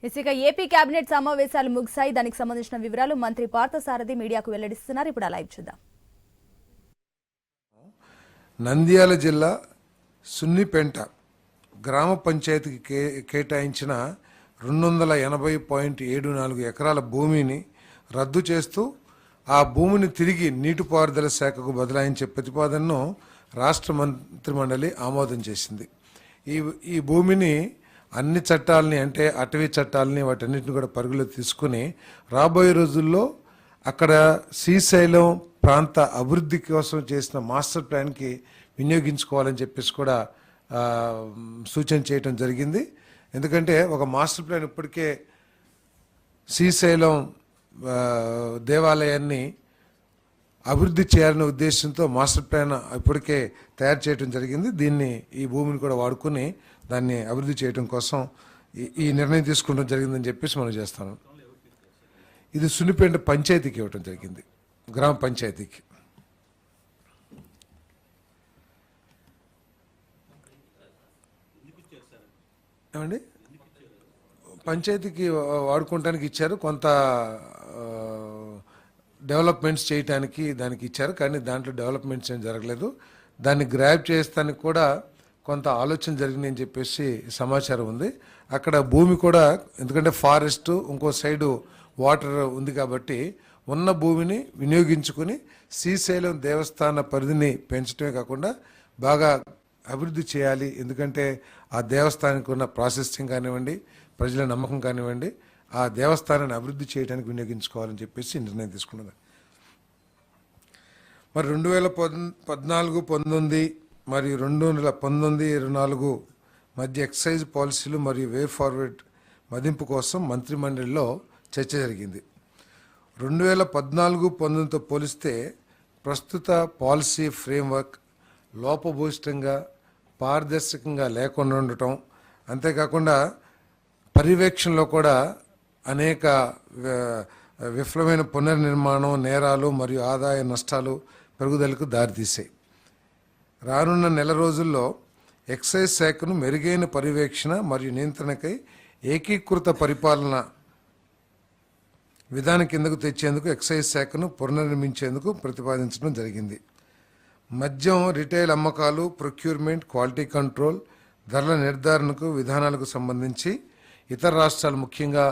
ఇక AP cabinet సమావేశాలు ముగిశాయి. దానికి సంబంధించిన వివరాలు మంత్రి పార్థసారథి మీడియాకు వెల్లడిస్తున్నారు. ఇప్పుడు లైవ్ చూద్దాం. నంద్యాల జిల్లా సున్నిపెంట గ్రామ పంచాయతీకి కేటాయించిన 280.74 ఎకరాల భూమిని రద్దు చేస్తూ ఆ భూమిని తిరిగి నీటిపారుదల శాఖకు బదలాయించే ప్రతిపాదనను రాష్ట్ర మంత్రిమండలి ఆమోదం చేసింది. ఈ భూమిని అన్ని చట్టాలని అంటే అటవీ చట్టాలని వాటన్నిటిని కూడా పరుగులో తీసుకుని రాబోయే రోజుల్లో అక్కడ శ్రీశైలం ప్రాంత అభివృద్ధి కోసం చేసిన మాస్టర్ ప్లాన్కి వినియోగించుకోవాలని చెప్పేసి కూడా సూచన చేయటం జరిగింది. ఎందుకంటే ఒక మాస్టర్ ప్లాన్ ఇప్పటికే శ్రీశైలం దేవాలయాన్ని అభివృద్ధి చేయాలనే ఉద్దేశంతో మాస్టర్ ప్లాన్ ఇప్పటికే తయారు చేయడం జరిగింది. దీన్ని ఈ భూమిని కూడా వాడుకొని దాన్ని అభివృద్ధి చేయడం కోసం ఈ నిర్ణయం తీసుకోవడం జరిగిందని చెప్పేసి మనం చేస్తాను. ఇది సున్నిపేట పంచాయతీకి ఇవ్వడం జరిగింది, గ్రామ పంచాయతీకి. ఏమండి, పంచాయతీకి వాడుకోవడానికి ఇచ్చారు, కొంత డెవలప్మెంట్స్ చేయడానికి దానికి ఇచ్చారు. కానీ దాంట్లో డెవలప్మెంట్స్ ఏం జరగలేదు. దాన్ని గ్రాప్ చేస్తానికి కూడా కొంత ఆలోచన జరిగిందని చెప్పేసి సమాచారం ఉంది. అక్కడ భూమి కూడా, ఎందుకంటే ఫారెస్ట్ ఇంకో సైడు వాటర్ ఉంది కాబట్టి ఉన్న భూమిని వినియోగించుకుని శ్రీశైలం దేవస్థాన పరిధిని పెంచడమే కాకుండా బాగా అభివృద్ధి చేయాలి. ఎందుకంటే ఆ దేవస్థానానికి ఉన్న ప్రాసెసింగ్ కానివ్వండి, ప్రజల నమ్మకం కానివ్వండి, ఆ దేవస్థానాన్ని అభివృద్ధి చేయడానికి వినియోగించుకోవాలని చెప్పేసి నిర్ణయం తీసుకున్నది. మరి 2014-19 మరియు 2019-24 మధ్య ఎక్సైజ్ పాలసీలు మరియు వే ఫార్వర్డ్ మదింపు కోసం మంత్రిమండలిలో చర్చ జరిగింది. 2014-19తో పోలిస్తే ప్రస్తుత పాలసీ ఫ్రేమ్వర్క్ లోపభూయిష్టంగా పారదర్శకంగా లేకుండా ఉండటం, అంతేకాకుండా పర్యవేక్షణలో కూడా అనేక విఫలమైన పునర్నిర్మాణం, నేరాలు మరియు ఆదాయ నష్టాలు పెరుగుదలకు దారితీశాయి. రానున్న నెల రోజుల్లో ఎక్సైజ్ శాఖను మెరుగైన పర్యవేక్షణ మరియు నియంత్రణకై ఏకీకృత పరిపాలన విధానం కిందకు తెచ్చేందుకు ఎక్సైజ్ శాఖను పునర్నిర్మించేందుకు ప్రతిపాదించడం జరిగింది. మద్యం రిటైల్ అమ్మకాలు, ప్రొక్యూర్మెంట్, క్వాలిటీ కంట్రోల్, ధరల నిర్ధారణకు విధానాలకు సంబంధించి ఇతర రాష్ట్రాలు, ముఖ్యంగా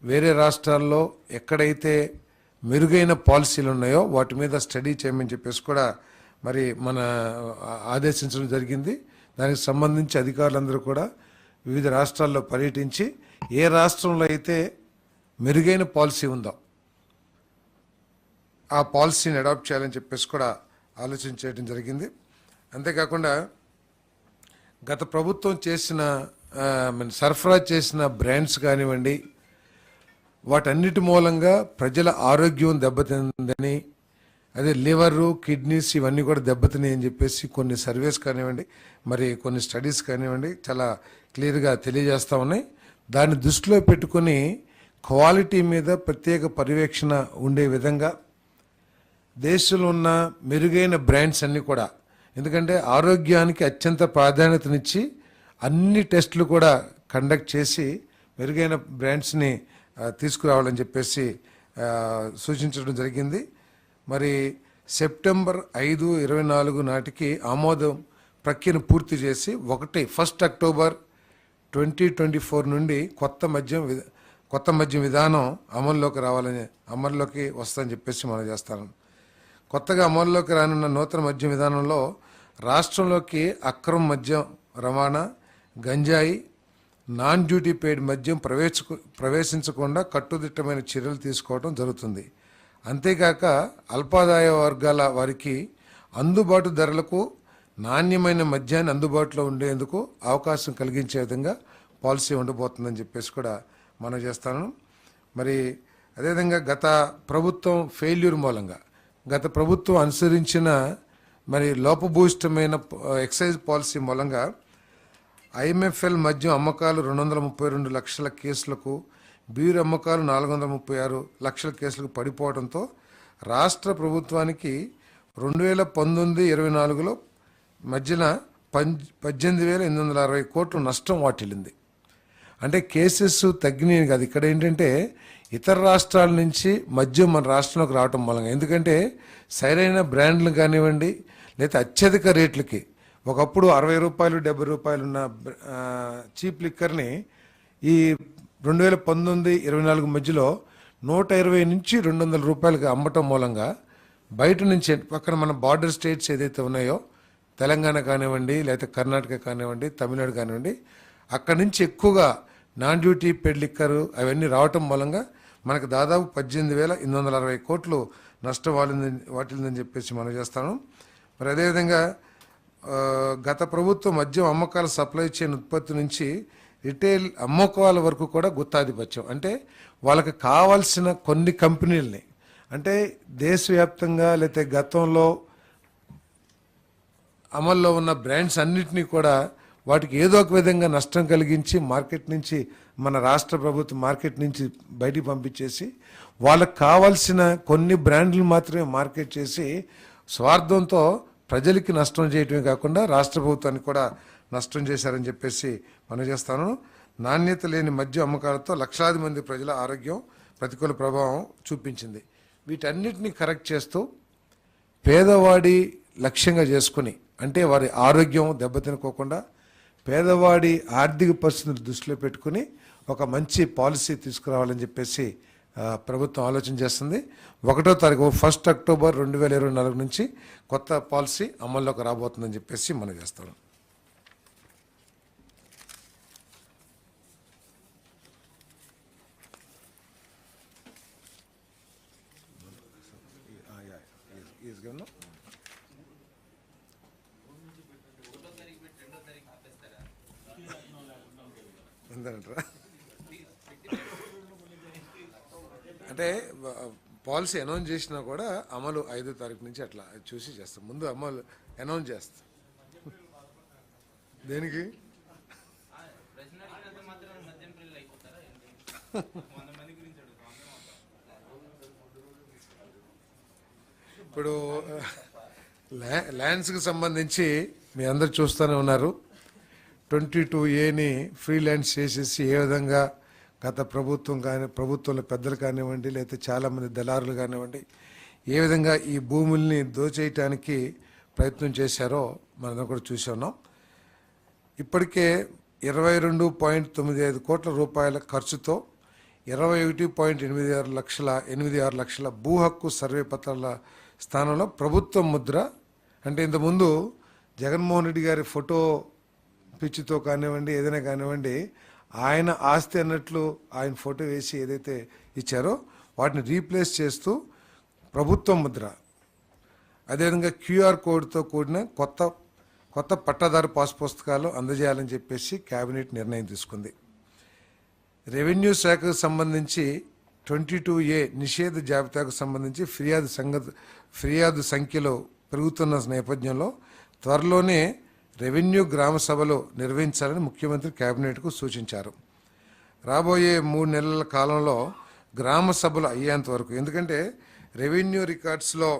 వేరే రాష్ట్రాల్లో ఎక్కడైతే మెరుగైన పాలసీలు ఉన్నాయో వాటి మీద స్టడీ చేయమని చెప్పేసి కూడా మరి మన ఆదేశించడం జరిగింది. దానికి సంబంధించి అధికారులందరూ కూడా వివిధ రాష్ట్రాల్లో పర్యటించి ఏ రాష్ట్రంలో అయితే మెరుగైన పాలసీ ఉందో ఆ పాలసీని అడాప్ట్ చేయాలని చెప్పేసి కూడా ఆలోచన చేయడం జరిగింది. అంతేకాకుండా గత ప్రభుత్వం చేసిన సరఫరా చేసిన బ్రాండ్స్ కానివ్వండి, వాటన్నిటి మూలంగా ప్రజల ఆరోగ్యం దెబ్బతిందని, అదే లివరు, కిడ్నీస్ ఇవన్నీ కూడా దెబ్బతిన్నాయి అని చెప్పేసి కొన్ని సర్వేస్ కానివ్వండి, మరి కొన్ని స్టడీస్ కానివ్వండి చాలా క్లియర్గా తెలియజేస్తూ ఉన్నాయి. దాన్ని దృష్టిలో పెట్టుకొని క్వాలిటీ మీద ప్రత్యేక పర్యవేక్షణ ఉండే విధంగా దేశంలో ఉన్న మెరుగైన బ్రాండ్స్ అన్నీ కూడా, ఎందుకంటే ఆరోగ్యానికి అత్యంత ప్రాధాన్యతనిచ్చి అన్ని టెస్టులు కూడా కండక్ట్ చేసి మెరుగైన బ్రాండ్స్ని తీసుకురావాలని చెప్పేసి సూచించడం జరిగింది. మరి సెప్టెంబర్ 5, 24 నాటికి ఆమోదం ప్రక్రియను పూర్తి చేసి 1 అక్టోబర్ 2024 నుండి కొత్త మద్యం విధానం అమల్లోకి వస్తుందని చెప్పేసి మనం చేస్తాను. కొత్తగా అమల్లోకి రానున్న నూతన మద్యం విధానంలో రాష్ట్రంలోకి అక్రమ మద్యం రవాణా, గంజాయి, నాన్ డ్యూటీ పెయిడ్ మద్యం ప్రవేశించకుండా కట్టుదిట్టమైన చర్యలు తీసుకోవడం జరుగుతుంది. అంతేకాక అల్పాదాయ వర్గాల వారికి అందుబాటు ధరలకు నాణ్యమైన మద్యాన్ని అందుబాటులో ఉండేందుకు అవకాశం కలిగించే విధంగా పాలసీ ఉండబోతుందని చెప్పేసి కూడా మనం చేస్తాను. మరి అదేవిధంగా గత ప్రభుత్వం ఫెయిల్యూర్ మూలంగా గత ప్రభుత్వం అనుసరించిన మరి లోపభూయిష్టమైన ఎక్సైజ్ పాలసీ మూలంగా ఐఎంఎఫ్ఎల్ మద్యం అమ్మకాలు 232 లక్షల కేసులకు, బీర్ అమ్మకాలు 436 లక్షల కేసులకు పడిపోవడంతో రాష్ట్ర ప్రభుత్వానికి 2019-24లో మధ్యన 18,860 కోట్ల నష్టం వాటిల్లింది. అంటే కేసెస్ తగ్గినాయి కాదు, ఇక్కడ ఏంటంటే ఇతర రాష్ట్రాల నుంచి మద్యం మన రాష్ట్రంలోకి రావటం మూలంగా. ఎందుకంటే సరైన బ్రాండ్లు కానివ్వండి, లేదా అత్యధిక రేట్లకి ఒకప్పుడు 60 రూపాయలు 70 రూపాయలు ఉన్న చీప్ లిక్కర్ని ఈ 2019-24 మధ్యలో 120 నుంచి 200 రూపాయలకి అమ్మటం మూలంగా బయట నుంచి పక్కన మన బార్డర్ స్టేట్స్ ఏదైతే ఉన్నాయో, తెలంగాణ కానివ్వండి, లేకపోతే కర్ణాటక కానివ్వండి, తమిళనాడు కానివ్వండి, అక్కడి నుంచి ఎక్కువగా నాన్ డ్యూటీ పెడ్ లిక్కర్ అవన్నీ రావటం మూలంగా మనకు దాదాపు 18,860 కోట్లు నష్టం వాటిల్దని చెప్పేసి మనం చేస్తాను. మరి అదేవిధంగా గత ప్రభుత్వం మద్యం అమ్మకాల సప్లై చైన్ ఉత్పత్తి నుంచి రిటైల్ అమ్మకాల వరకు కూడా గుత్తాధిపత్యం. అంటే వాళ్ళకి కావాల్సిన కొన్ని కంపెనీలని, అంటే దేశవ్యాప్తంగా లేకపోతే గతంలో అమల్లో ఉన్న బ్రాండ్స్ అన్నిటినీ కూడా వాటికి ఏదో ఒక విధంగా నష్టం కలిగించి మార్కెట్ నుంచి, మన రాష్ట్ర ప్రభుత్వం మార్కెట్ నుంచి బయటికి పంపించేసి వాళ్ళకి కావాల్సిన కొన్ని బ్రాండ్లు మాత్రమే మార్కెట్ చేసి స్వార్థంతో ప్రజలకి నష్టం చేయటమే కాకుండా రాష్ట్ర ప్రభుత్వానికి కూడా నష్టం చేశారని చెప్పేసి మనం చేస్తాను. నాణ్యత లేని మద్యం అమ్మకాలతో లక్షలాది మంది ప్రజల ఆరోగ్యం ప్రతికూల ప్రభావం చూపించింది. వీటన్నిటిని కరెక్ట్ చేస్తూ పేదవాడి లక్ష్యంగా చేసుకుని, అంటే వారి ఆరోగ్యం దెబ్బతినుకోకుండా పేదవాడి ఆర్థిక పరిస్థితులు దృష్టిలో పెట్టుకుని ఒక మంచి పాలసీ తీసుకురావాలని చెప్పేసి ప్రభుత్వం ఆలోచన చేస్తుంది. 1వ తారీఖు 1 అక్టోబర్ 2024 నుంచి కొత్త పాలసీ అమల్లోకి రాబోతుందని చెప్పేసి మనం చేస్తాం. అంటే పాలసీ అనౌన్స్ చేసినా కూడా అమలు 5వ తారీఖు నుంచి అట్లా చూసి చేస్తాం. ముందు అమలు అనౌన్స్ చేస్తాం. దేనికి? ఇప్పుడు ల్యాండ్స్కి సంబంధించి మీ అందరు చూస్తూనే ఉన్నారు. 22A ఫ్రీ ల్యాండ్స్ చేసేసి ఏ విధంగా గత ప్రభుత్వం ప్రభుత్వంలో పెద్దలు కానివ్వండి, లేకపోతే చాలామంది దళారులు కానివ్వండి, ఏ విధంగా ఈ భూముల్ని దోచేయటానికి ప్రయత్నం చేశారో మనం కూడా చూసి ఉన్నాం. ఇప్పటికే 22.95 కోట్ల రూపాయల ఖర్చుతో 21.86 లక్షల భూ హక్కు సర్వే పత్రాల స్థానంలో ప్రభుత్వం ముద్ర, అంటే ఇంతకుముందు జగన్మోహన్ రెడ్డి గారి ఫోటో పిచ్చితో కానివ్వండి, ఏదైనా కానివ్వండి, ఆయన ఆస్తి అన్నట్లు ఆయన ఫోటో వేసి ఏదైతే ఇచ్చారో వాటిని రీప్లేస్ చేస్తూ ప్రభుత్వం ముద్ర, అదేవిధంగా QR కోడ్తో కూడిన కొత్త పట్టాదారు పాస్ పుస్తకాలు అందజేయాలని చెప్పేసి కేబినెట్ నిర్ణయం తీసుకుంది. రెవెన్యూ శాఖకు సంబంధించి 22A నిషేధ జాబితాకు సంబంధించి ఫిర్యాదు సంఖ్యలో పెరుగుతున్న నేపథ్యంలో త్వరలోనే రెవెన్యూ గ్రామ సభలు నిర్వహించాలని ముఖ్యమంత్రి కేబినెట్కు సూచించారు. రాబోయే 3 నెలల కాలంలో గ్రామ సభలు అయ్యేంత వరకు, ఎందుకంటే రెవెన్యూ రికార్డ్స్లో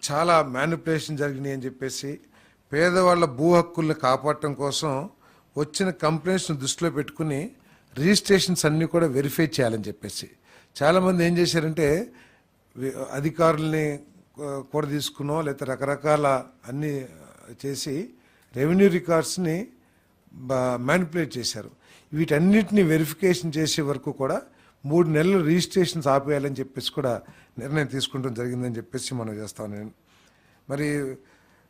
చాలా మ్యానిపులేషన్ జరిగినాయి అని చెప్పేసి, పేదవాళ్ళ భూ హక్కుల్ని కాపాడటం కోసం వచ్చిన కంప్లైంట్స్ను దృష్టిలో పెట్టుకుని రిజిస్ట్రేషన్స్ అన్నీ కూడా వెరిఫై చేయాలని చెప్పేసి చాలామంది ఏం చేశారంటే అధికారుల్ని కూడా తీసుకున్నో లేకపోతే రకరకాల అన్నీ చేసి రెవెన్యూ రికార్డ్స్ని మ్యానిపులేట్ చేశారు. వీటన్నిటిని వెరిఫికేషన్ చేసే వరకు కూడా 3 నెలలు రిజిస్ట్రేషన్స్ ఆపేయాలని చెప్పేసి కూడా నిర్ణయం తీసుకుంటం జరిగిందని చెప్పేసి మనం చేస్తాను నేను. మరి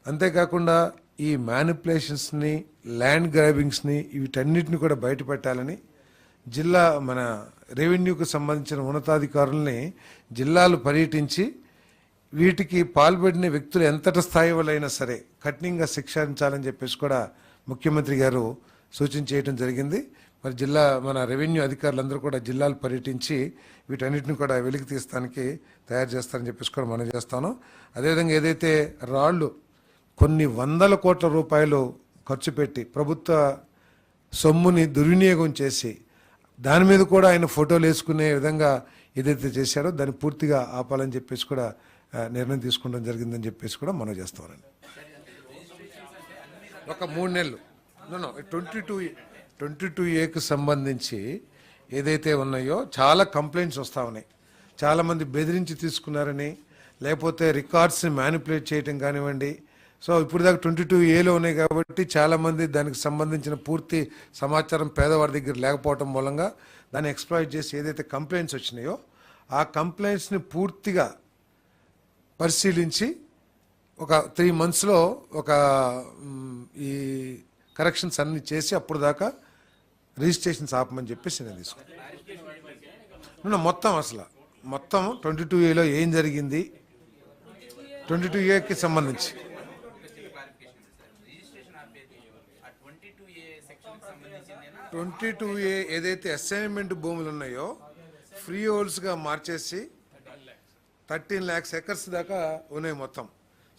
అంతేకాకుండా ఈ మ్యానిపులేషన్స్ని, ల్యాండ్ గ్రాబింగ్స్ని, వీటన్నిటిని కూడా బయటపెట్టాలని మన రెవెన్యూకు సంబంధించిన ఉన్నతాధికారుల్ని జిల్లాలు పర్యటించి వీటికి పాల్పడిన వ్యక్తులు ఎంతటి స్థాయి వాళ్ళైనా సరే కఠినంగా శిక్షించాలని చెప్పేసి కూడా ముఖ్యమంత్రి గారు సూచన చేయడం జరిగింది. మరి మన రెవెన్యూ అధికారులందరూ కూడా జిల్లాలు పర్యటించి వీటన్నిటిని కూడా వెలికి తీస్తానికి తయారు చేస్తారని చెప్పేసి కూడా మనం చేస్తాను. అదేవిధంగా ఏదైతే రాళ్ళు కొన్ని 100 కోట్ల రూపాయలు ఖర్చు పెట్టి ప్రభుత్వ సొమ్ముని దుర్వినియోగం చేసి దాని మీద కూడా ఆయన ఫోటోలు వేసుకునే విధంగా ఏదైతే చేశారో దాన్ని పూర్తిగా ఆపాలని చెప్పేసి కూడా నిర్ణయం తీసుకోవడం జరిగిందని చెప్పేసి కూడా మనం చేస్తామని. ఒక 3 నెలలు ట్వంటీ టూ ఏకి సంబంధించి ఏదైతే ఉన్నాయో చాలా కంప్లైంట్స్ వస్తూ ఉన్నాయి. చాలామంది బెదిరించి తీసుకున్నారని, లేకపోతే రికార్డ్స్ని మ్యానిపులేట్ చేయటం కానివ్వండి. సో ఇప్పుడు దాకా 22A ఉన్నాయి కాబట్టి చాలామంది దానికి సంబంధించిన పూర్తి సమాచారం పేదవాడి దగ్గర లేకపోవటం మూలంగా దాన్ని ఎక్స్ప్లాయిట్ చేసి ఏదైతే కంప్లైంట్స్ వచ్చినాయో ఆ కంప్లైంట్స్ని పూర్తిగా పరిశీలించి ఒక 3 monthsలో ఒక ఈ కరెక్షన్స్ అన్ని చేసి అప్పుడు దాకా రిజిస్ట్రేషన్స్ ఆపమని చెప్పేసి నేను తీసుకున్నాను. మొత్తం 22Aలో ఏం జరిగింది, 22Aకి సంబంధించి 22A ఏదైతే అసైన్మెంట్ భూములు ఉన్నాయో ఫ్రీ హోల్డ్స్గా మార్చేసి 13 lakhs acres దాకా ఉన్నాయి మొత్తం.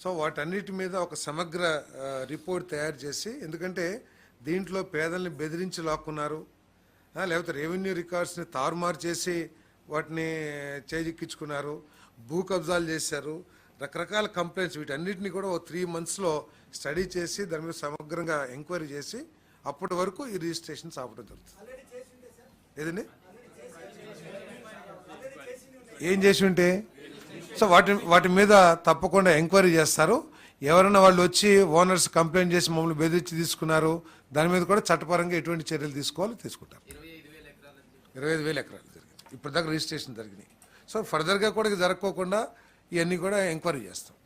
సో వాటన్నిటి మీద ఒక సమగ్ర రిపోర్ట్ తయారు చేసి, ఎందుకంటే దీంట్లో పేదల్ని బెదిరించి లాక్కున్నారు, లేకపోతే రెవెన్యూ రికార్డ్స్ని తారుమారు చేసి వాటిని చేజిక్కించుకున్నారు, భూ కబ్జాలు చేశారు, రకరకాల కంప్లైంట్స్. వీటన్నిటిని కూడా 3 monthsలో స్టడీ చేసి దాని మీద సమగ్రంగా ఎంక్వైరీ చేసి అప్పటి వరకు ఈ రిజిస్ట్రేషన్స్ ఆపడం జరుగుతుంది. ఏదండి ఏం చేసి ఉంటే సో వాటి మీద తప్పకుండా ఎంక్వైరీ చేస్తారు. ఎవరైనా వాళ్ళు వచ్చి ఓనర్స్ కంప్లైంట్ చేసి మమ్మల్ని బెదిరించి తీసుకున్నారు, దాని మీద కూడా చట్టపరంగా ఎటువంటి చర్యలు తీసుకోవాలో తీసుకుంటారు. 25,000 ఎకరాలు జరిగింది ఇప్పుడు దాకా రిజిస్ట్రేషన్ జరిగినాయి. సో ఫర్దర్గా కూడా జరగకోకుండా ఇవన్నీ కూడా ఎంక్వైరీ చేస్తాం.